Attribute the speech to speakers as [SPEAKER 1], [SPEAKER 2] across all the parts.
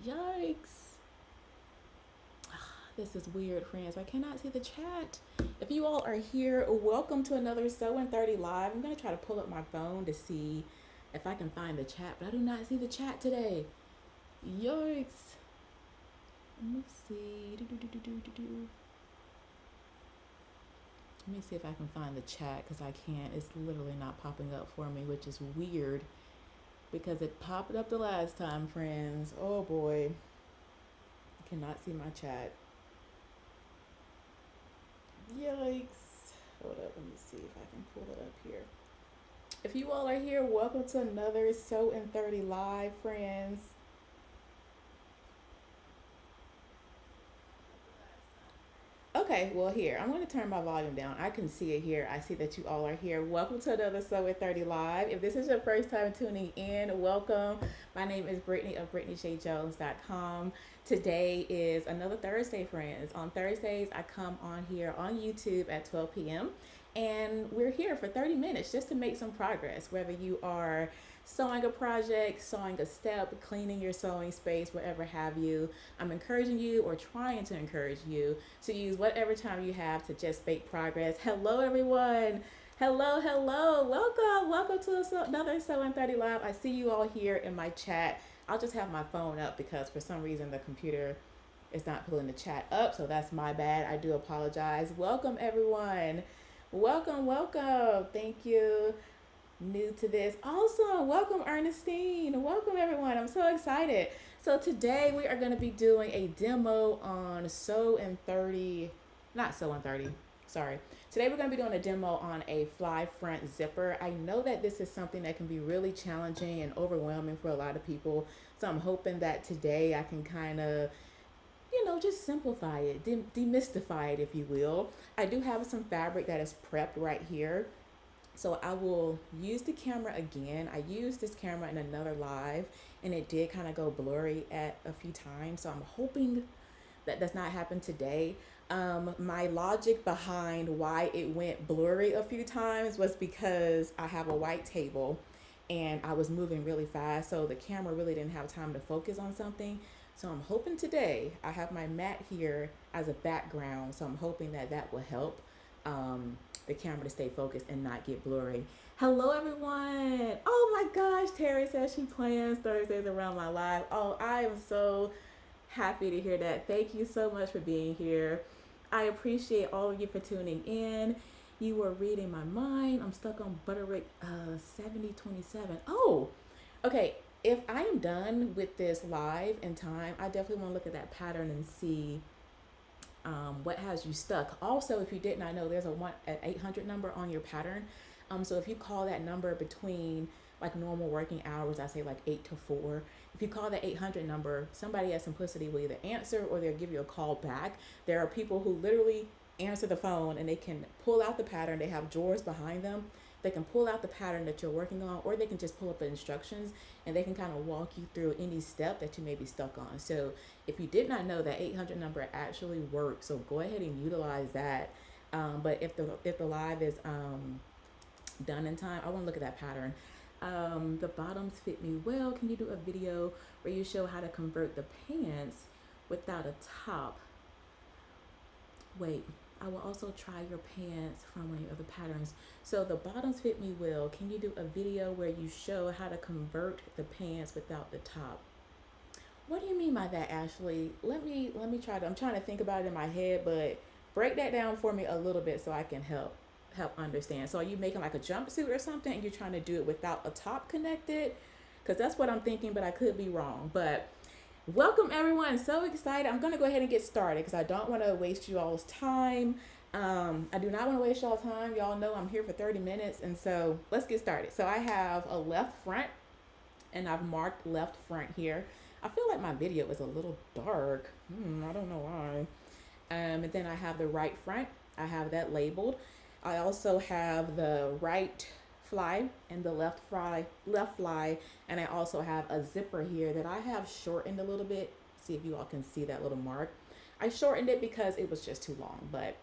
[SPEAKER 1] Yikes. This is weird, friends. I cannot see the chat. If you all are here, welcome to another Sewing 30 Live. I'm going to try to pull up my phone to see if I can find the chat, but I do not see the chat today. Yikes. Let me see. Let me see if I can find the chat because I can't. It's literally not popping up for me, which is weird because it popped up the last time, friends. Oh boy. I cannot see my chat. Yikes. Hold up, let me see if I can pull it up here. If you all are here, welcome to another Sew in 30 Live, friends. Okay, well here, I'm going to turn my volume down. I can see it here. I see that you all are here. Welcome to another Sew in 30 Live. If this is your first time tuning in, welcome. My name is Brittany of BrittanyJJones.com. Today is another Thursday, friends. On Thursdays, I come on here on YouTube at 12 p.m. And we're here for 30 minutes just to make some progress, whether you are sewing a project, sewing a step, cleaning your sewing space, whatever have you. I'm encouraging you or trying to encourage you to use whatever time you have to just make progress. Hello, everyone. Hello, hello. Welcome to another Sewing 30 Live. I see you all here in my chat. I'll just have my phone up because for some reason the computer is not pulling the chat up, so that's my bad. I do apologize. Welcome, everyone. Welcome. Thank you. New to this. Awesome. Welcome, Ernestine. Welcome, everyone. I'm so excited. So today we are going to be doing a demo on Sew in 30, not Sew in 30, sorry. Today we're going to be doing a demo on a fly front zipper. I know that this is something that can be really challenging and overwhelming for a lot of people. So I'm hoping that today I can kind of just simplify it, demystify it, if you will. I do have some fabric that is prepped right here. So I will use the camera again. I used this camera in another live and it did kind of go blurry at a few times. So I'm hoping that does not happen today. My logic behind why it went blurry a few times was because I have a white table and I was moving really fast. So the camera really didn't have time to focus on something. So I'm hoping today, I have my mat here as a background. So I'm hoping that that will help the camera to stay focused and not get blurry. Hello, everyone. Oh my gosh, Terry says she plans Thursdays around my live. Oh, I am so happy to hear that. Thank you so much for being here. I appreciate all of you for tuning in. You were reading my mind. I'm stuck on Butterick 7027. Oh, okay. If I am done with this live in time, I definitely want to look at that pattern and see what has you stuck. Also, if you did not know, there's an 800 number on your pattern. So if you call that number between like normal working hours, I say like 8 to 4. If you call that 800 number, somebody at Simplicity will either answer or they'll give you a call back. There are people who literally answer the phone and they can pull out the pattern. They have drawers behind them. They can pull out the pattern that you're working on, or they can just pull up the instructions and they can kind of walk you through any step that you may be stuck on. So if you did not know, that 800 number actually works, so go ahead and utilize that. But if the live is done in time, I want to look at that pattern. The bottoms fit me well. Can you do a video where you show how to convert the pants without a top? Wait, I will also try your pants from one of your other patterns. So the bottoms fit me well. Can you do a video where you show how to convert the pants without the top? What do you mean by that, Ashley? Let me try to, I'm trying to think about it in my head, but break that down for me a little bit so I can help understand. So are you making like a jumpsuit or something and you're trying to do it without a top connected? Because that's what I'm thinking, but I could be wrong. But welcome, everyone. So excited. I'm going to go ahead and get started because I don't want to waste you all's time. I do not want to waste y'all time. Y'all know I'm here for 30 minutes. And so let's get started. So I have a left front and I've marked left front here. I feel like my video is a little dark. I don't know why. And then I have the right front. I have that labeled. I also have the right fly and the left fly, and I also have a zipper here that I have shortened a little bit. See if you all can see that little mark. I shortened it because it was just too long, but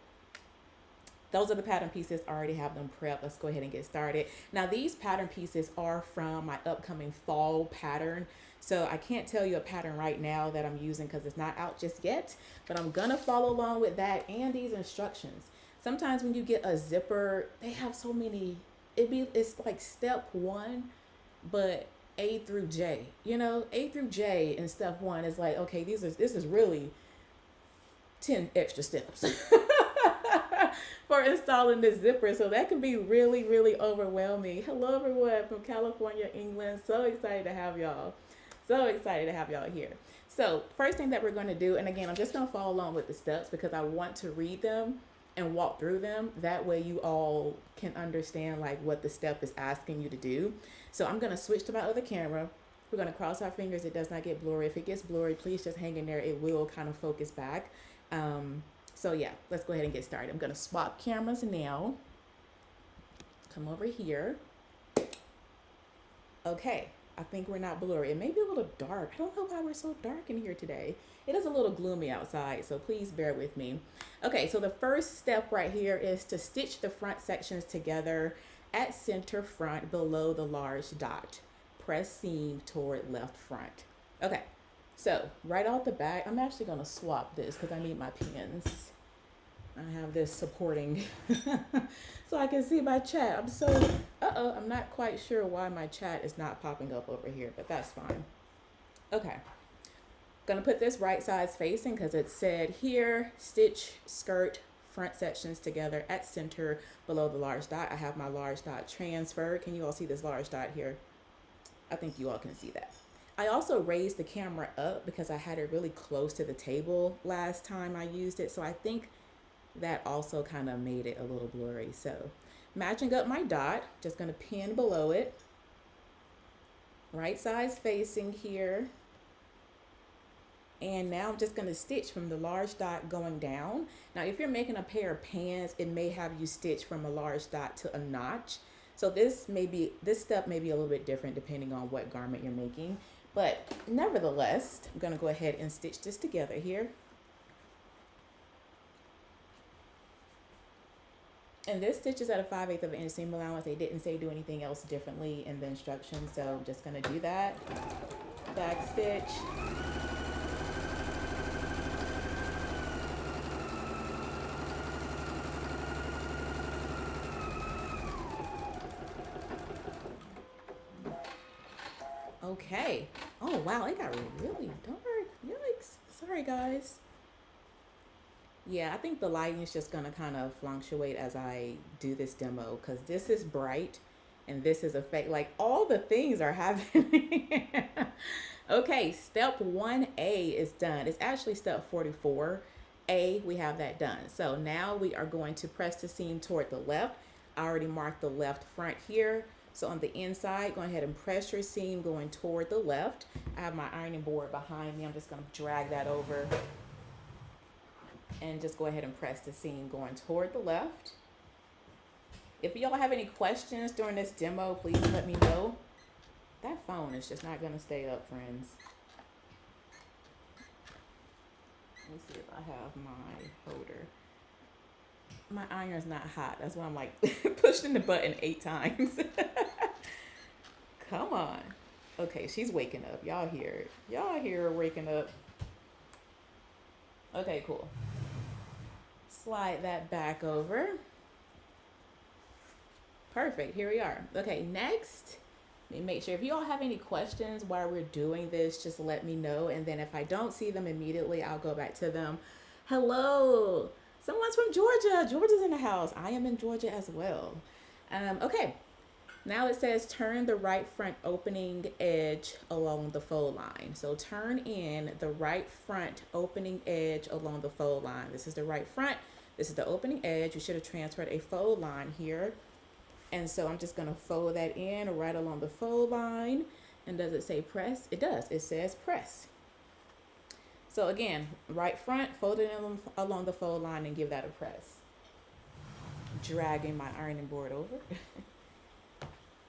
[SPEAKER 1] those are the pattern pieces. I already have them prepped. Let's go ahead and get started. Now these pattern pieces are from my upcoming fall pattern. So I can't tell you a pattern right now that I'm using because it's not out just yet, but I'm gonna follow along with that and these instructions. Sometimes when you get a zipper, they have so many, it's like step one, but A through J. You know, A through J in step one is like, okay, this is really 10 extra steps for installing this zipper. So that can be really, really overwhelming. Hello everyone from California, England. So excited to have y'all. So excited to have y'all here. So first thing that we're going to do, and again, I'm just going to follow along with the steps because I want to read them and walk through them. That way you all can understand like what the step is asking you to do. So I'm going to switch to my other camera. We're going to cross our fingers it does not get blurry. If it gets blurry, please just hang in there. It will kind of focus back. So yeah, let's go ahead and get started. I'm going to swap cameras now. Come over here. Okay. I think we're not blurry. It may be a little dark. I don't know why we're so dark in here today. It is a little gloomy outside, so please bear with me. Okay, so the first step right here is to stitch the front sections together at center front below the large dot. Press seam toward left front. Okay, so right off the bat, I'm actually gonna swap this because I need my pins. I have this supporting so I can see my chat. I'm not quite sure why my chat is not popping up over here, but that's fine. Okay, gonna put this right sides facing because it said here, stitch skirt front sections together at center below the large dot. I have my large dot transferred. Can you all see this large dot here? I think you all can see that. I also raised the camera up because I had it really close to the table last time I used it, so I think that also kind of made it a little blurry. So matching up my dot, just going to pin below it, right sides facing here. And now I'm just going to stitch from the large dot going down. Now, if you're making a pair of pants, it may have you stitch from a large dot to a notch. So this step may be a little bit different depending on what garment you're making. But nevertheless, I'm going to go ahead and stitch this together here. And this stitch is at a 5/8 of an inch seam allowance. They didn't say do anything else differently in the instructions, so I'm just gonna do that. Back stitch. Okay. Oh wow, it got really dark. Yikes. Sorry guys. Yeah, I think the lighting is just going to kind of fluctuate as I do this demo because this is bright and this is effect. Like all the things are happening. Okay, step 1A is done. It's actually step 44A. We have that done. So now we are going to press the seam toward the left. I already marked the left front here. So on the inside, go ahead and press your seam going toward the left. I have my ironing board behind me. I'm just going to drag that over. And just go ahead and press the seam going toward the left. If y'all have any questions during this demo, please let me know. That phone is just not going to stay up, friends. Let me see if I have my holder. My iron's not hot. That's why I'm like pushing the button 8 times. Come on. Okay, she's waking up. Y'all hear it. Y'all hear her waking up. Okay, cool. Slide that back over. Perfect, here we are. Okay, next, let me make sure if you all have any questions while we're doing this, just let me know. And then if I don't see them immediately, I'll go back to them. Hello, someone's from Georgia. Georgia's in the house. I am in Georgia as well. Okay, now it says turn the right front opening edge along the fold line. So turn in the right front opening edge along the fold line. This is the right front. This is the opening edge. You should have transferred a fold line here. And so I'm just going to fold that in right along the fold line. And does it say press? It does. It says press. So again, right front, fold it in along the fold line and give that a press. Dragging my ironing board over.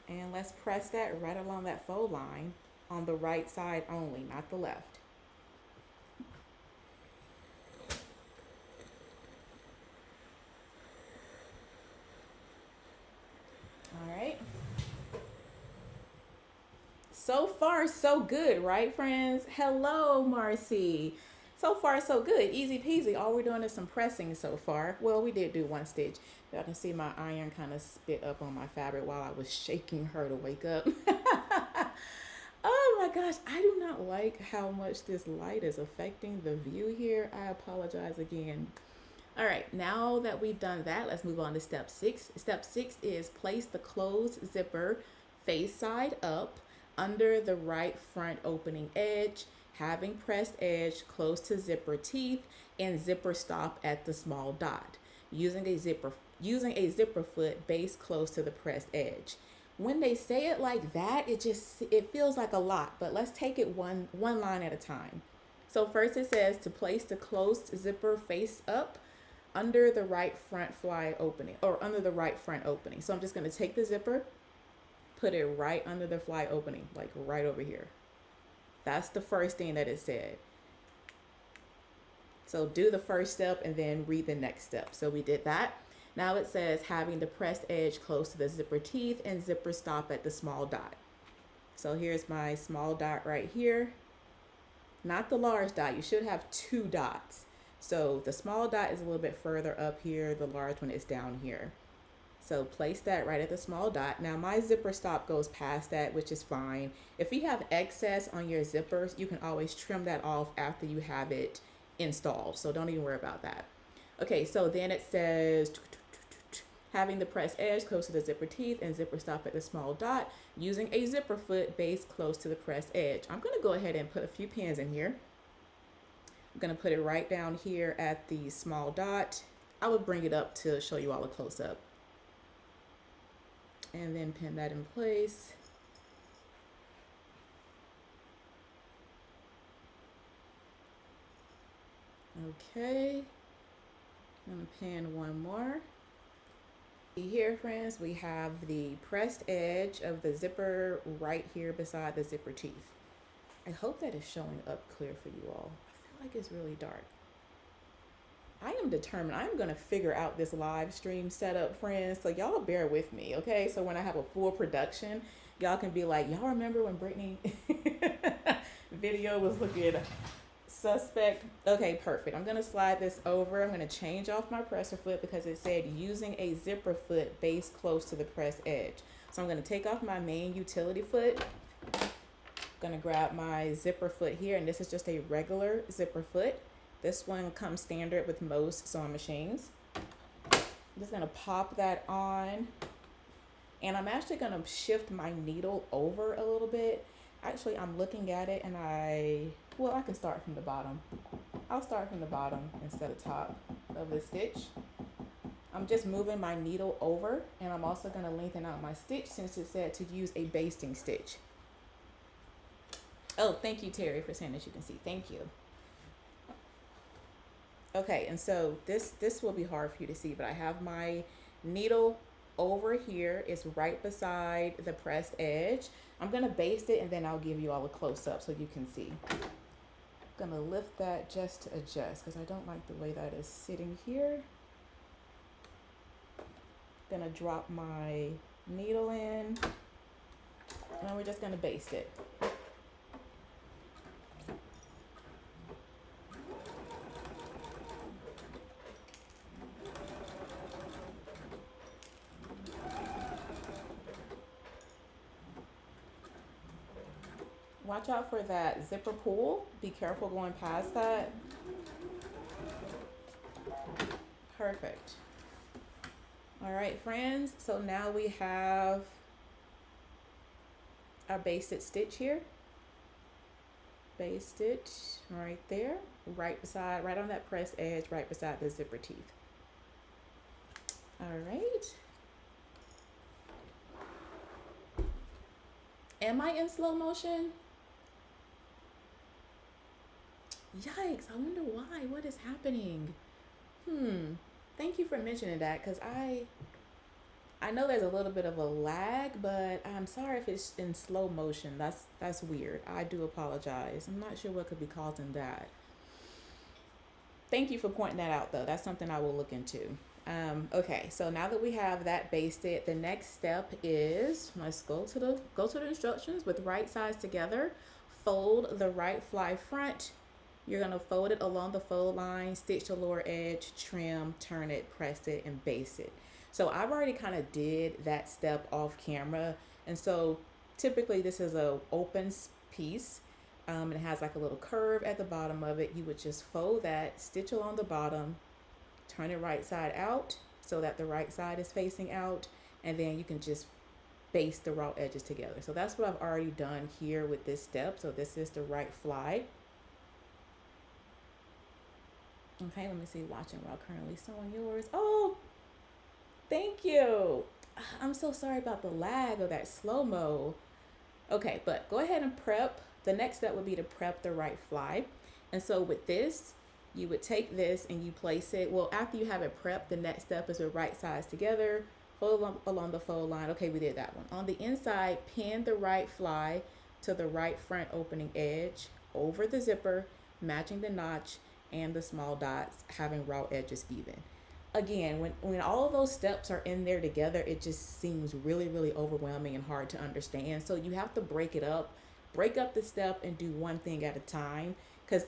[SPEAKER 1] And let's press that right along that fold line on the right side only, not the left. far, so good, right, friends? Hello, Marcy. So far, so good. Easy peasy. All we're doing is some pressing so far. Well, we did do one stitch. Y'all can see my iron kind of spit up on my fabric while I was shaking her to wake up. Oh my gosh, I do not like how much this light is affecting the view here. I apologize again. All right, now that we've done that, let's move on to step 6. Step 6 is place the closed zipper face side up under the right front opening edge, having pressed edge close to zipper teeth and zipper stop at the small dot, using a zipper foot base close to the pressed edge. When they say it like that, it feels like a lot, but let's take it one line at a time. So first it says to place the closed zipper face up under the right front fly opening, or under the right front opening. So I'm just going to take the zipper, put it right under the fly opening, like right over here. That's the first thing that it said. So do the first step and then read the next step. So we did that. Now it says having the pressed edge close to the zipper teeth and zipper stop at the small dot. So here's my small dot right here. Not the large dot. You should have 2 dots. So the small dot is a little bit further up here. The large one is down here. So place that right at the small dot. Now my zipper stop goes past that, which is fine. If you have excess on your zippers, you can always trim that off after you have it installed. So don't even worry about that. Okay, so then it says having the pressed edge close to the zipper teeth and zipper stop at the small dot, using a zipper foot base close to the pressed edge. I'm going to go ahead and put a few pins in here. I'm going to put it right down here at the small dot. I will bring it up to show you all a close-up. And then pin that in place. Okay. I'm going to pin one more. Here, friends, we have the pressed edge of the zipper right here beside the zipper teeth. I hope that is showing up clear for you all. I feel like it's really dark. I am determined. I'm going to figure out this live stream setup, friends. So y'all bear with me, okay? So when I have a full production, y'all can be like, y'all remember when Brittany video was looking suspect? Okay, perfect. I'm going to slide this over. I'm going to change off my presser foot because it said using a zipper foot base close to the press edge. So I'm going to take off my main utility foot. I'm going to grab my zipper foot here, and this is just a regular zipper foot. This one comes standard with most sewing machines. I'm just going to pop that on, and I'm actually going to shift my needle over a little bit. Actually, I'm looking at it, and I can start from the bottom. I'll start from the bottom instead of top of the stitch. I'm just moving my needle over, and I'm also going to lengthen out my stitch since it said to use a basting stitch. Oh, thank you, Terry, for saying that you can see. Thank you. Okay, and so this will be hard for you to see, but I have my needle over here. It's right beside the pressed edge. I'm going to baste it, and then I'll give you all a close-up so you can see. I'm going to lift that just to adjust because I don't like the way that is sitting here. Going to drop my needle in, and we're just going to baste it. Watch out for that zipper pull. Be careful going past that. Perfect. All right, friends. So now we have our basted stitch here. Baste it right there, right on that press edge, right beside the zipper teeth. All right. Am I in slow motion? Yikes, I wonder why. What is happening? Thank you for mentioning that, because I know there's a little bit of a lag, but I'm sorry if it's in slow motion. That's weird. I do apologize. I'm not sure what could be causing that. Thank you for pointing that out, though. That's something I will look into. Okay, so now that we have that basted, the next step is let's go to the instructions with right sides together. Fold the right fly front. You're gonna fold it along the fold line, stitch the lower edge, trim, turn it, press it, and baste it. So I've already kind of did that step off camera, and so typically this is a open piece. It has like a little curve at the bottom of it. You would just fold that, stitch along the bottom, turn it right side out so that the right side is facing out, and then you can just baste the raw edges together. So that's what I've already done here with this step. So this is the right fly. Okay, let me see, watching while currently sewing yours. Oh, thank you. I'm so sorry about the lag of that slow-mo. Okay, but go ahead and prep. The next step would be to prep the right fly. And so with this, you would take this and you place it. Well, after you have it prepped, the next step is the right sides together, fold along the fold line. Okay, we did that one. On the inside, pin the right fly to the right front opening edge over the zipper, matching the notch and the small dots, having raw edges even. Again, when all of those steps are in there together, it just seems really, really overwhelming and hard to understand. So you have to break it up, break up the step and do one thing at a time, because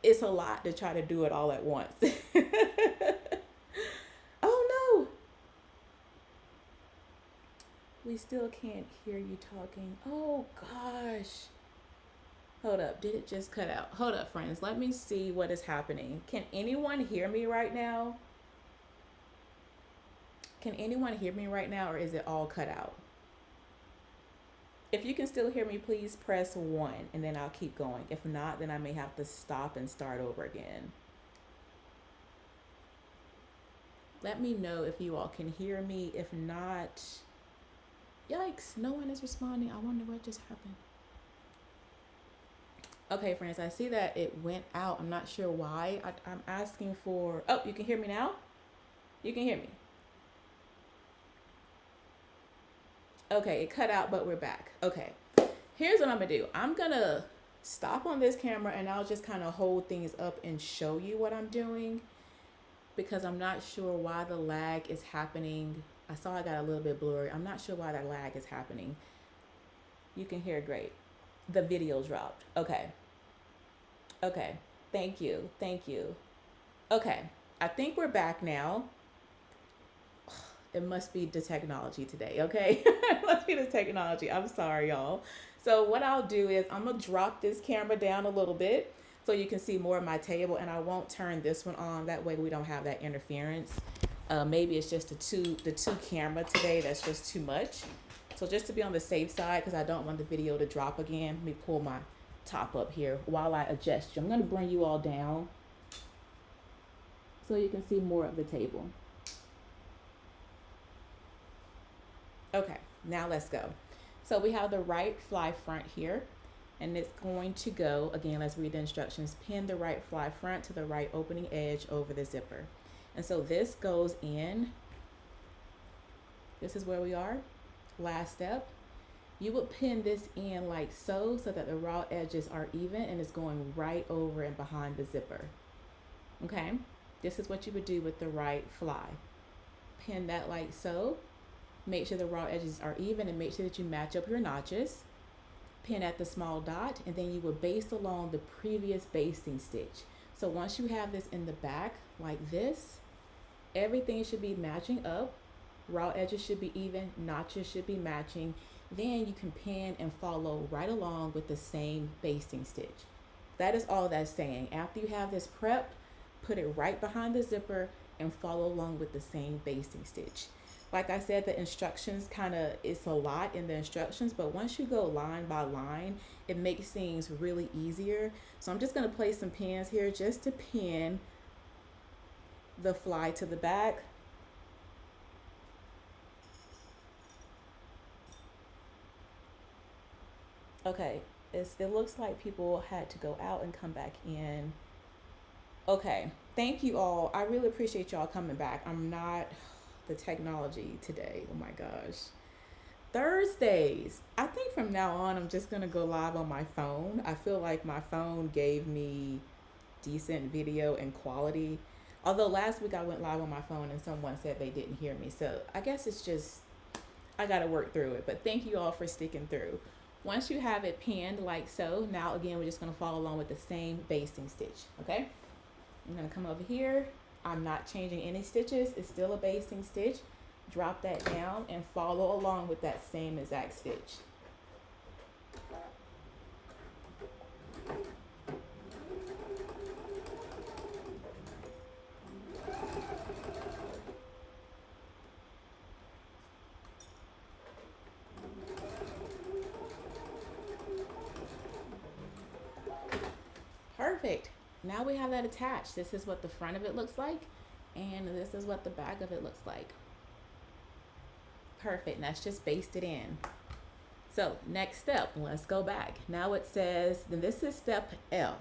[SPEAKER 1] it's a lot to try to do it all at once. Oh no, we still can't hear you talking. Oh gosh. Hold up, did it just cut out? Hold up, friends, let me see what is happening. Can anyone hear me right now? Can anyone hear me right now, or is it all cut out? If you can still hear me, please press 1 and then I'll keep going. If not, then I may have to stop and start over again. Let me know if you all can hear me. If not, yikes, no one is responding. I wonder what just happened. Okay, friends, I see that it went out. I'm not sure why. I'm asking for, oh, you can hear me now? You can hear me. Okay, it cut out, but we're back. Okay, here's what I'm gonna do. I'm gonna stop on this camera and I'll just kind of hold things up and show you what I'm doing, because I'm not sure why the lag is happening. I saw I got a little bit blurry. I'm not sure why that lag is happening. You can hear great. The video dropped. Okay. Okay. Thank you. Thank you. Okay. I think we're back now. It must be the technology today, okay? It must be the technology. I'm sorry, y'all. So what I'll do is I'm gonna drop this camera down a little bit so you can see more of my table, and I won't turn this one on. That way we don't have that interference. Maybe it's just the two camera today that's just too much. So just to be on the safe side, because I don't want the video to drop again, let me pull my top up here while I adjust you. I'm gonna bring you all down so you can see more of the table. Okay, now let's go. So we have the right fly front here, and it's going to go, again, let's read the instructions. Pin the right fly front to the right opening edge over the zipper. And so this goes in, this is where we are, last step. You would pin this in like so that the raw edges are even and it's going right over and behind the zipper. Okay, this is what you would do with the right fly. Pin that like so. Make sure the raw edges are even and make sure that you match up your notches. Pin at the small dot, and then you will baste along the previous basting stitch. So once you have this in the back like this, everything should be matching up. Raw edges should be even, notches should be matching. Then you can pin and follow right along with the same basting stitch. That is all that's saying. After you have this prepped, put it right behind the zipper and follow along with the same basting stitch. Like I said, the instructions it's a lot in the instructions, but once you go line by line, it makes things really easier. So I'm just gonna place some pins here just to pin the fly to the back. Okay, it looks like people had to go out and come back in. Okay, thank you all. I really appreciate y'all coming back. The technology today, oh my gosh. Thursdays, I think from now on I'm just gonna go live on my phone. I feel like my phone gave me decent video and quality. Although last week I went live on my phone and someone said they didn't hear me. So I guess it's just, I got to work through it. But thank you all for sticking through. Once you have it pinned like so, now again, we're just going to follow along with the same basting stitch. Okay. I'm going to come over here. I'm not changing any stitches. It's still a basting stitch. Drop that down and follow along with that same exact stitch. Perfect. Now we have that attached. This is what the front of it looks like, and this is what the back of it looks like. Perfect. That's just basted in. So next step, let's go back. Now it says, then this is step F.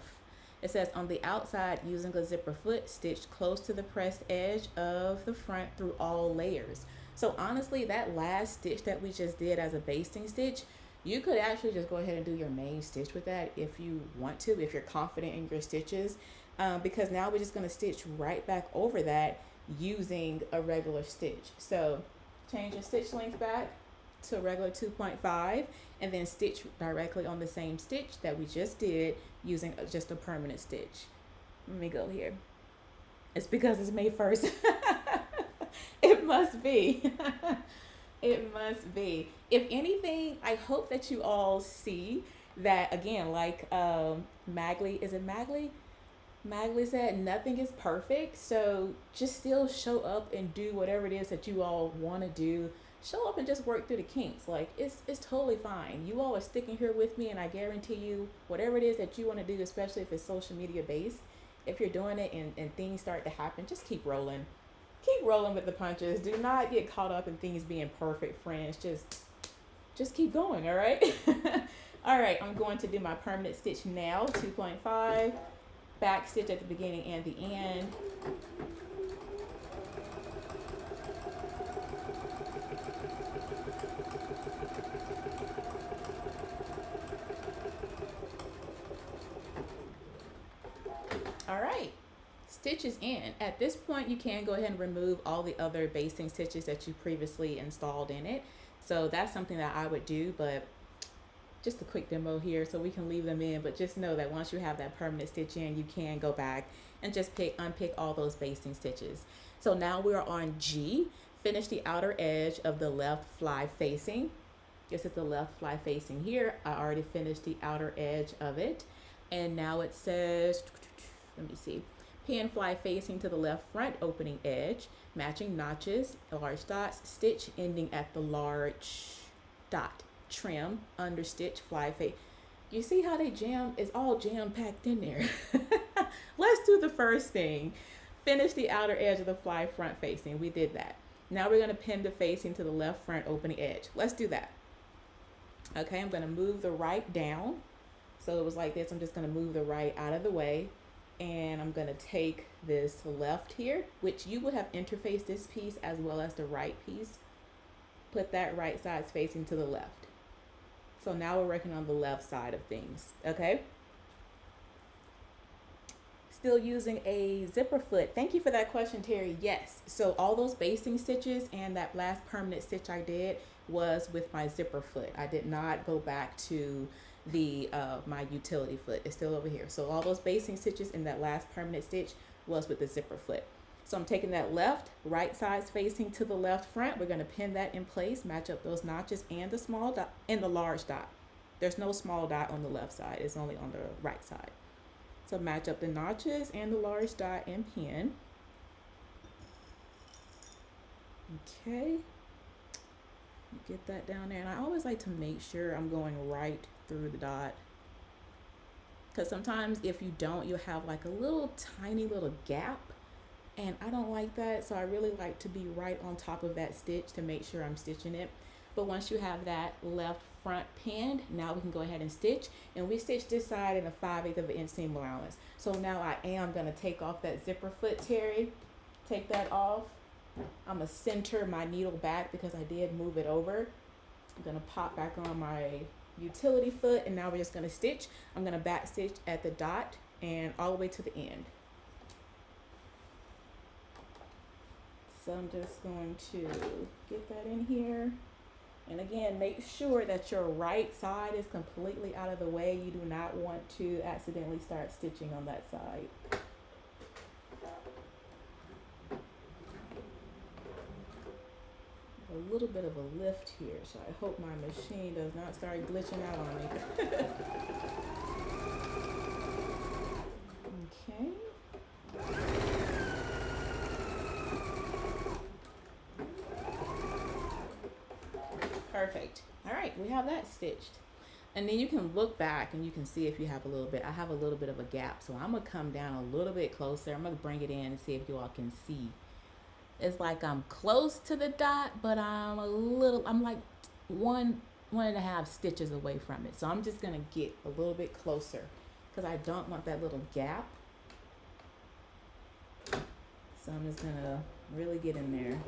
[SPEAKER 1] It says on the outside, using a zipper foot, stitch close to the pressed edge of the front through all layers. So honestly, that last stitch that we just did as a basting stitch, you could actually just go ahead and do your main stitch with that if you want to, if you're confident in your stitches, because now we're just going to stitch right back over that using a regular stitch. So change your stitch length back to a regular 2.5 and then stitch directly on the same stitch that we just did using just a permanent stitch. Let me go here. It's because it's May 1st. It must be. It must be. If anything, I hope that you all see that, again, like Magley, is it Magley? Magley said nothing is perfect, so just still show up and do whatever it is that you all want to do. Show up and just work through the kinks. Like, it's totally fine. You all are sticking here with me, and I guarantee you, whatever it is that you want to do, especially if it's social media based, if you're doing it and things start to happen, just keep rolling. Keep rolling with the punches. Do not get caught up in things being perfect, friends. Just keep going, all right? All right, I'm going to do my permanent stitch now, 2.5, back stitch at the beginning and the end. All right. Stitches in. At this point, you can go ahead and remove all the other basting stitches that you previously installed in it. So that's something that I would do, but just a quick demo here so we can leave them in. But just know that once you have that permanent stitch in, you can go back and just unpick all those basting stitches. So now we are on G. Finish the outer edge of the left fly facing. This is the left fly facing here. I already finished the outer edge of it. And now it says, let me see. Pin fly facing to the left front opening edge, matching notches, large dots, stitch ending at the large dot, trim, understitch, fly face. You see how they it's all jam packed in there. Let's do the first thing. Finish the outer edge of the fly front facing. We did that. Now we're going to pin the facing to the left front opening edge. Let's do that. Okay, I'm going to move the right down. So it was like this. I'm just going to move the right out of the way. And I'm going to take this left here, which you would have interfaced this piece as well as the right piece. Put that right side facing to the left. So now we're working on the left side of things, okay? Still using a zipper foot. Thank you for that question, Terry. Yes, so all those basting stitches and that last permanent stitch I did was with my zipper foot. I did not go back to the my utility foot. Is still over here. So all those basting stitches and that last permanent stitch was with the zipper foot. So I'm taking that left, right sides facing to the left front. We're going to pin that in place, match up those notches and the small dot and the large dot. There's no small dot on the left side. It's only on the right side. So match up the notches and the large dot and pin. Okay. Get that down there. And I always like to make sure I'm going right through the dot, because sometimes if you don't, you'll have like a little tiny little gap, and I don't like that. So I really like to be right on top of that stitch to make sure I'm stitching it. But once you have that left front pinned, now we can go ahead and stitch, and we stitch this side in a 5/8 of an inch seam allowance. So now I am going to take off that zipper foot, Terry. Take that off. I'm going to center my needle back because I did move it over. I'm going to pop back on my utility foot, and now we're just going to stitch. I'm going to back stitch at the dot and all the way to the end. So I'm just going to get that in here. And again, make sure that your right side is completely out of the way. You do not want to accidentally start stitching on that side. A little bit of a lift here, so I hope my machine does not start glitching out on me. Okay. Perfect. All right, we have that stitched. And then you can look back and you can see if you have a little bit. I have a little bit of a gap, so I'm gonna come down a little bit closer. I'm gonna bring it in and see if you all can see. It's like I'm close to the dot, but I'm like one and a half stitches away from it. So I'm just gonna get a little bit closer because I don't want that little gap. So I'm just gonna really get in there.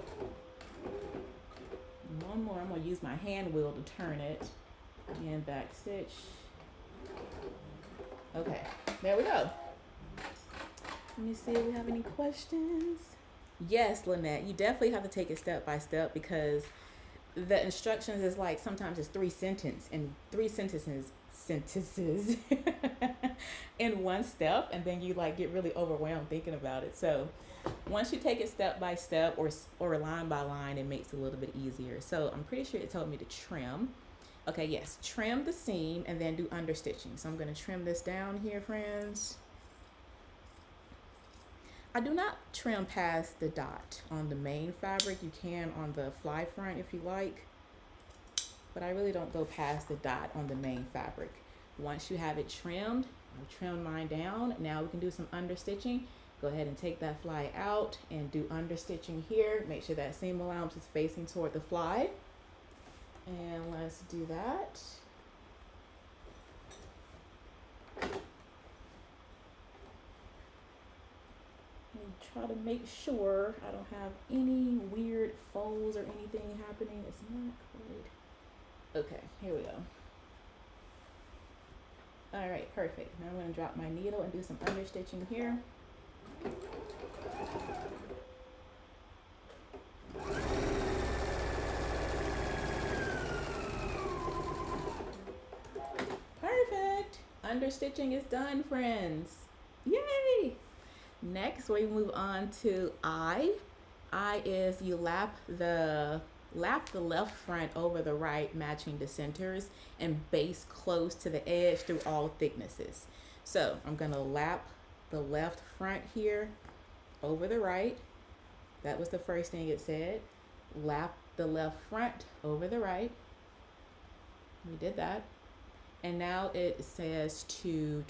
[SPEAKER 1] One more, I'm gonna use my hand wheel to turn it and back stitch. Okay, there we go. Let me see if we have any questions. Yes, Lynette, you definitely have to take it step by step because the instructions is like sometimes it's three sentences in one step, and then you like get really overwhelmed thinking about it. So once you take it step by step or line by line, it makes it a little bit easier. So I'm pretty sure it told me to trim. Okay, yes, trim the seam and then do understitching. So I'm going to trim this down here, friends. I do not trim past the dot on the main fabric. You can on the fly front if you like, but I really don't go past the dot on the main fabric. Once you have it trimmed, I'll trim mine down. Now we can do some understitching. Go ahead and take that fly out and do understitching here. Make sure that seam allowance is facing toward the fly. And let's do that. Try to make sure I don't have any weird folds or anything happening. It's not quite. Okay, here we go. All right, perfect. Now I'm going to drop my needle and do some understitching here. Perfect. Understitching is done, friends. Yay! Next, we move on to I. I is you lap the left front over the right, matching the centers, and base close to the edge through all thicknesses. So I'm gonna lap the left front here over the right. That was the first thing it said. Lap the left front over the right. We did that. And now it says to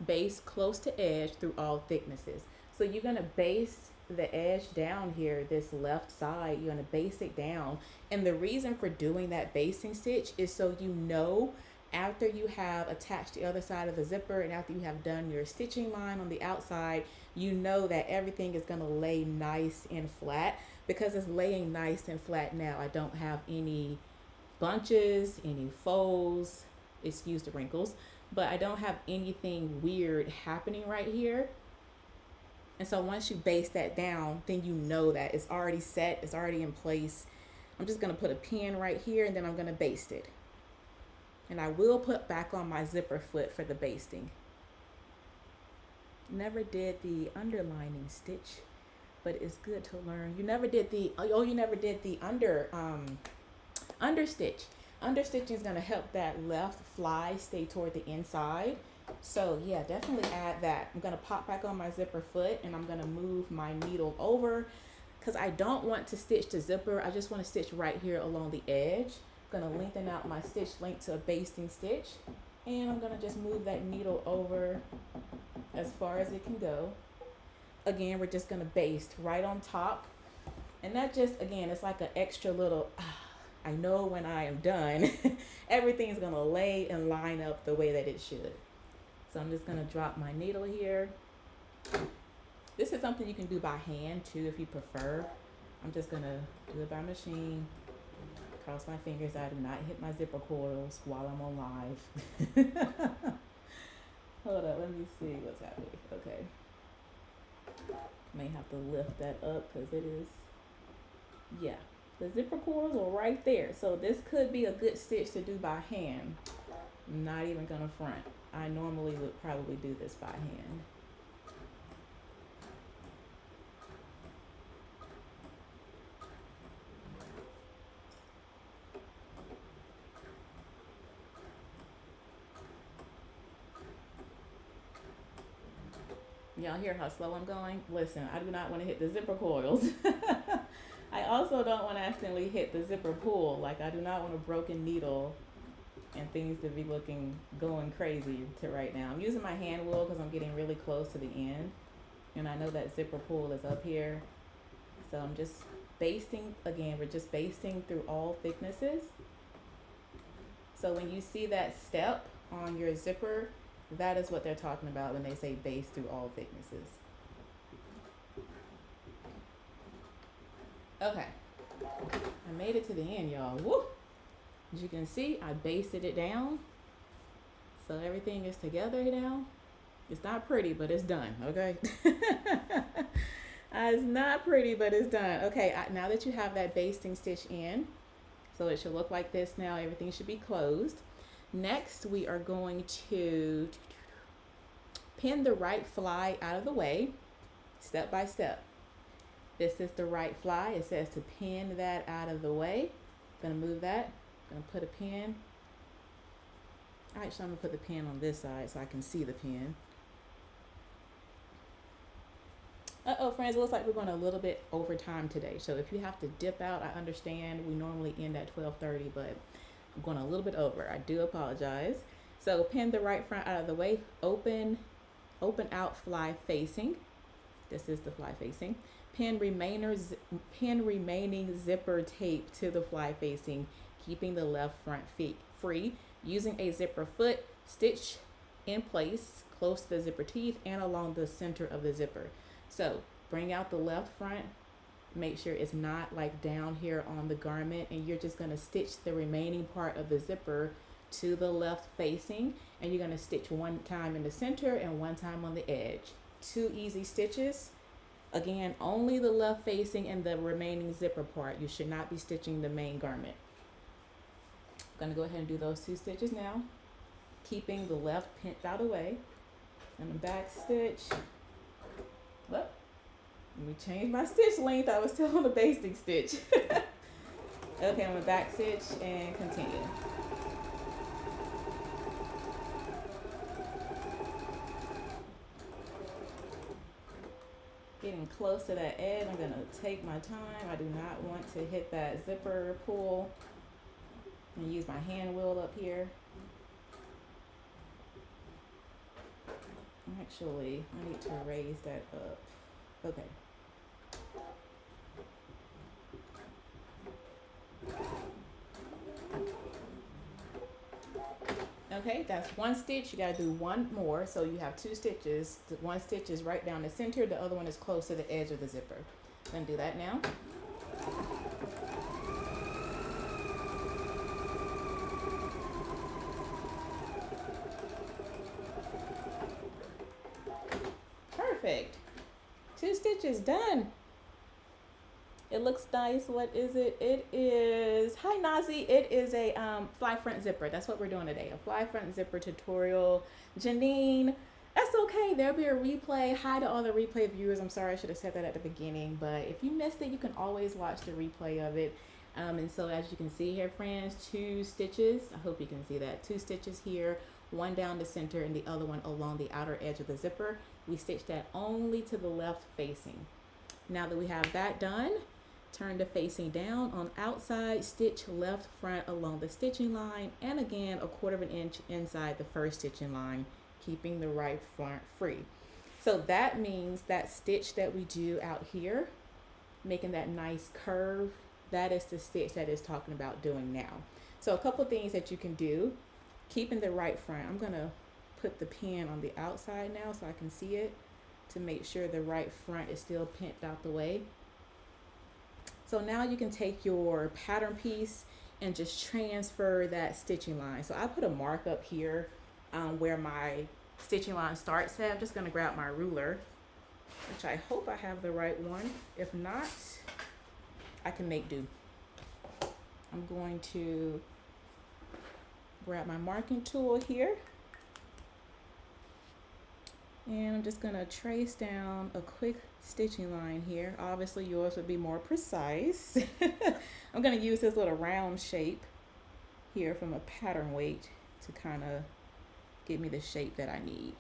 [SPEAKER 1] base close to edge through all thicknesses. So you're gonna base the edge down here, this left side, you're gonna base it down. And the reason for doing that basting stitch is so you know after you have attached the other side of the zipper and after you have done your stitching line on the outside, you know that everything is gonna lay nice and flat. Because it's laying nice and flat now, I don't have any bunches, any folds, excuse the wrinkles, but I don't have anything weird happening right here. And so once you base that down, then you know that it's already set, it's already in place. I'm just gonna put a pin right here and then I'm gonna baste it. And I will put back on my zipper foot for the basting. Never did the underlining stitch, but it's good to learn. You never did the, you never did the understitch. Understitching is gonna help that left fly stay toward the inside. So yeah, definitely add that. I'm gonna pop back on my zipper foot and I'm gonna move my needle over because I don't want to stitch the zipper. I just want to stitch right here along the edge. I'm gonna lengthen out my stitch length to a basting stitch. And I'm gonna just move that needle over as far as it can go. Again, we're just gonna baste right on top. And that just, again, it's like an extra little, I know when I am done, everything's gonna lay and line up the way that it should. So I'm just gonna drop my needle here. This is something you can do by hand too if you prefer. I'm just gonna do it by machine. Cross my fingers, I do not hit my zipper coils while I'm on live. Hold up, let me see what's happening. Okay. May have to lift that up because it is, yeah. The zipper coils are right there. So this could be a good stitch to do by hand. I'm not even gonna front. I normally would probably do this by hand. Y'all hear how slow I'm going? Listen, I do not want to hit the zipper coils. I also don't want to accidentally hit the zipper pull. Like, I do not want a broken needle and things to be going crazy to right now. I'm using my hand wheel because I'm getting really close to the end. And I know that zipper pull is up here. So I'm just basting, again, we're just basting through all thicknesses. So when you see that step on your zipper, that is what they're talking about when they say baste through all thicknesses. Okay, I made it to the end, y'all. Woo! As you can see, I basted it down. So everything is together now. It's not pretty, but it's done, okay? It's not pretty, but it's done. Okay, now that you have that basting stitch in, so it should look like this now, everything should be closed. Next, we are going to pin the right fly out of the way, step by step. This is the right fly. It says to pin that out of the way. I'm gonna move that. I'm gonna put a pin. Actually, I'm gonna put the pin on this side so I can see the pin. Uh-oh, friends, it looks like we're going a little bit over time today. So if you have to dip out, I understand. We normally end at 12:30, but I'm going a little bit over. I do apologize. So pin the right front out of the way. Open out fly facing. This is the fly facing. Pin remaining zipper tape to the fly facing, keeping the left front feet free. Using a zipper foot, stitch in place close to the zipper teeth and along the center of the zipper. So bring out the left front, make sure it's not like down here on the garment, and you're just going to stitch the remaining part of the zipper to the left facing, and you're going to stitch one time in the center and one time on the edge. 2 easy stitches. Again, only the left facing and the remaining zipper part. You should not be stitching the main garment. I'm going to go ahead and do those 2 stitches now, keeping the left pinned out away. And the back stitch. Well, let me change my stitch length. I was still on the basting stitch. Okay, I'm gonna back stitch and continue. Getting close to that edge, I'm gonna take my time. I do not want to hit that zipper pull. And use my hand wheel up here. Actually, I need to raise that up. Okay. Okay, that's 1 stitch. You gotta do 1 more. So you have 2 stitches. 1 stitch is right down the center. The other one is close to the edge of the zipper. I'm gonna do that now. Perfect. 2 stitches done. It looks nice. What is it? It is, hi Nazi, it is a fly front zipper. That's what we're doing today, a fly front zipper tutorial. Janine, that's okay. There'll be a replay. Hi to all the replay viewers. I'm sorry, I should have said that at the beginning, but if you missed it, you can always watch the replay of it. And so as you can see here, friends, 2 stitches. I hope you can see that. 2 stitches here, 1 down the center and the other one along the outer edge of the zipper. We stitch that only to the left facing. Now that we have that done, turn the facing down on outside, stitch left front along the stitching line, and again 1/4 inch inside the first stitching line, keeping the right front free. So that means that stitch that we do out here, making that nice curve, that is the stitch that it's talking about doing now. So a couple things that you can do, keeping the right front. I'm gonna put the pin on the outside now so I can see it to make sure the right front is still pinned out the way. So now you can take your pattern piece and just transfer that stitching line. So I put a mark up here where my stitching line starts at. I'm just gonna grab my ruler which I hope I have the right one. If not, I can make do. I'm going to grab my marking tool here, and I'm just gonna trace down a quick stitching line here. Obviously yours would be more precise. I'm gonna use this little round shape here from a pattern weight to kind of give me the shape that I need.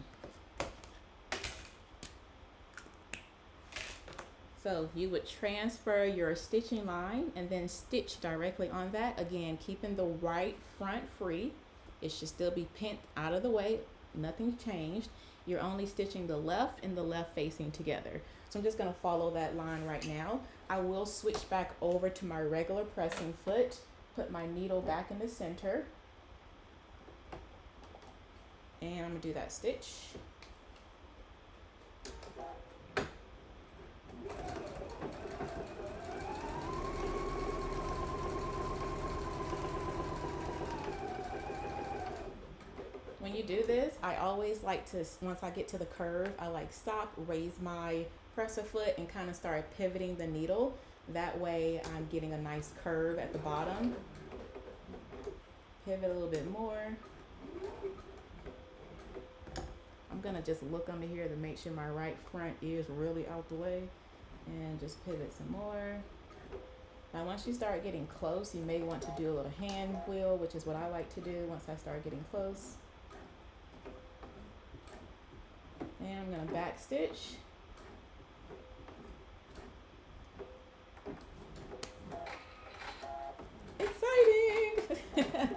[SPEAKER 1] So you would transfer your stitching line and then stitch directly on that. Again, keeping the right front free. It should still be pinned out of the way. Nothing's changed. You're only stitching the left and the left facing together. So I'm just gonna follow that line right now. I will switch back over to my regular pressing foot, put my needle back in the center, and I'm gonna do that stitch. When you do this, I always like to, once I get to the curve, I like stop, raise my presser foot, and kind of start pivoting the needle. That way I'm getting a nice curve at the bottom. Pivot a little bit more. I'm gonna just look under here to make sure my right front is really out the way, and just pivot some more. Now once you start getting close, you may want to do a little hand wheel, which is what I like to do once I start getting close. And I'm gonna back stitch. Exciting!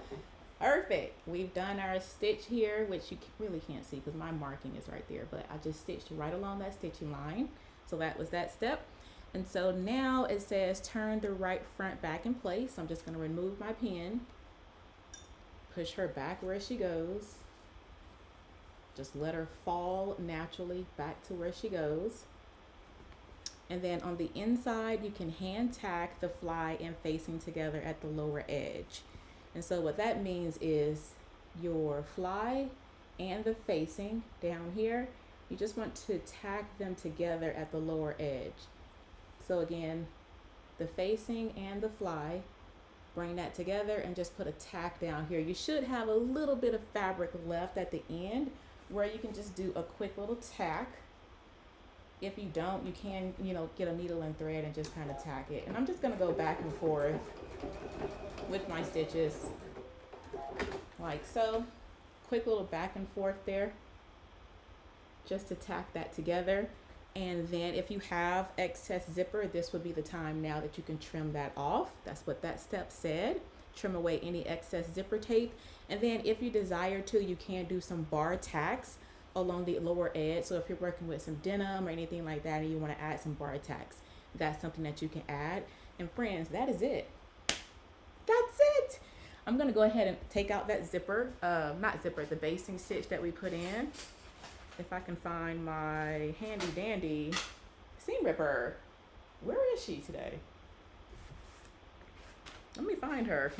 [SPEAKER 1] Perfect. We've done our stitch here, which you really can't see because my marking is right there, but I just stitched right along that stitching line. So that was that step. And so now it says turn the right front back in place. I'm just gonna remove my pin, push her back where she goes. Just let her fall naturally back to where she goes. And then on the inside, you can hand tack the fly and facing together at the lower edge. And so what that means is your fly and the facing down here, you just want to tack them together at the lower edge. So again, the facing and the fly, bring that together and just put a tack down here. You should have a little bit of fabric left at the end where you can just do a quick little tack. If you don't, you can, get a needle and thread and just kind of tack it. And I'm just gonna go back and forth with my stitches like so. Quick little back and forth there just to tack that together. And then if you have excess zipper, this would be the time now that you can trim that off. That's what that step said. Trim away any excess zipper tape. And then if you desire to, you can do some bar tacks along the lower edge. So if you're working with some denim or anything like that and you want to add some bar tacks, that's something that you can add. And friends, that is it. That's it. I'm gonna go ahead and take out that zipper, the basting stitch that we put in. If I can find my handy dandy seam ripper. Where is she today? Let me find her.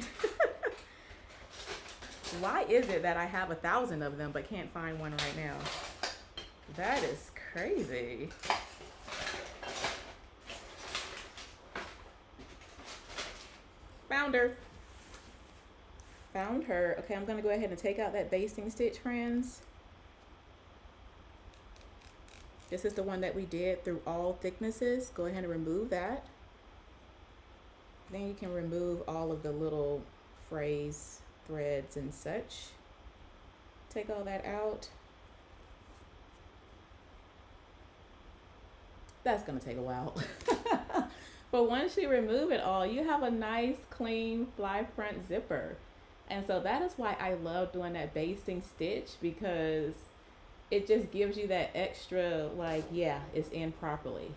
[SPEAKER 1] Why is it that I have 1,000 of them but can't find one right now? That is crazy. Found her. Found her. Okay, I'm gonna go ahead and take out that basting stitch, friends. This is the one that we did through all thicknesses. Go ahead and remove that. Then you can remove all of the little frays, threads and such. Take all that out. That's gonna take a while. But once you remove it all, you have a nice clean fly front zipper. And so that is why I love doing that basting stitch, because it just gives you that extra, like, yeah, it's in properly.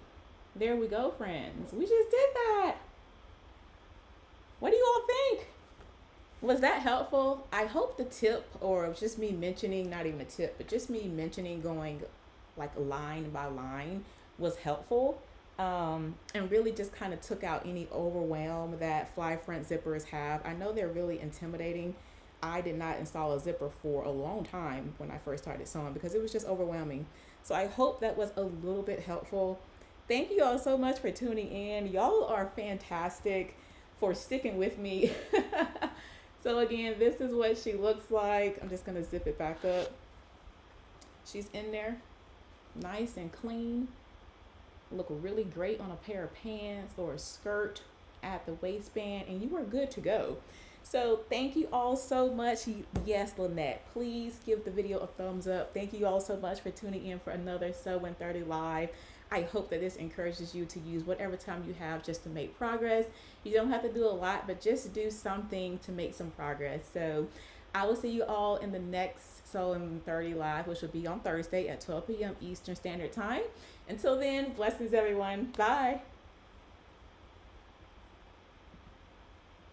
[SPEAKER 1] There we go, friends. We just did that. What do you all think? Was that helpful? I hope the tip, or just me mentioning, not even a tip, but just me mentioning going like line by line was helpful. And really just kind of took out any overwhelm that fly front zippers have. I know they're really intimidating. I did not install a zipper for a long time when I first started sewing because it was just overwhelming. So I hope that was a little bit helpful. Thank you all so much for tuning in. Y'all are fantastic for sticking with me. So again, this is what she looks like. I'm just gonna zip it back up. She's in there, nice and clean. Look really great on a pair of pants or a skirt at the waistband, and you are good to go. So thank you all so much. Yes, Lynette, please give the video a thumbs up. Thank you all so much for tuning in for another Sew in 30 Live. I hope that this encourages you to use whatever time you have just to make progress. You don't have to do a lot, but just do something to make some progress. So I will see you all in the next Sew in 30 Live, which will be on Thursday at 12 p.m. Eastern Standard Time. Until then, blessings everyone. Bye.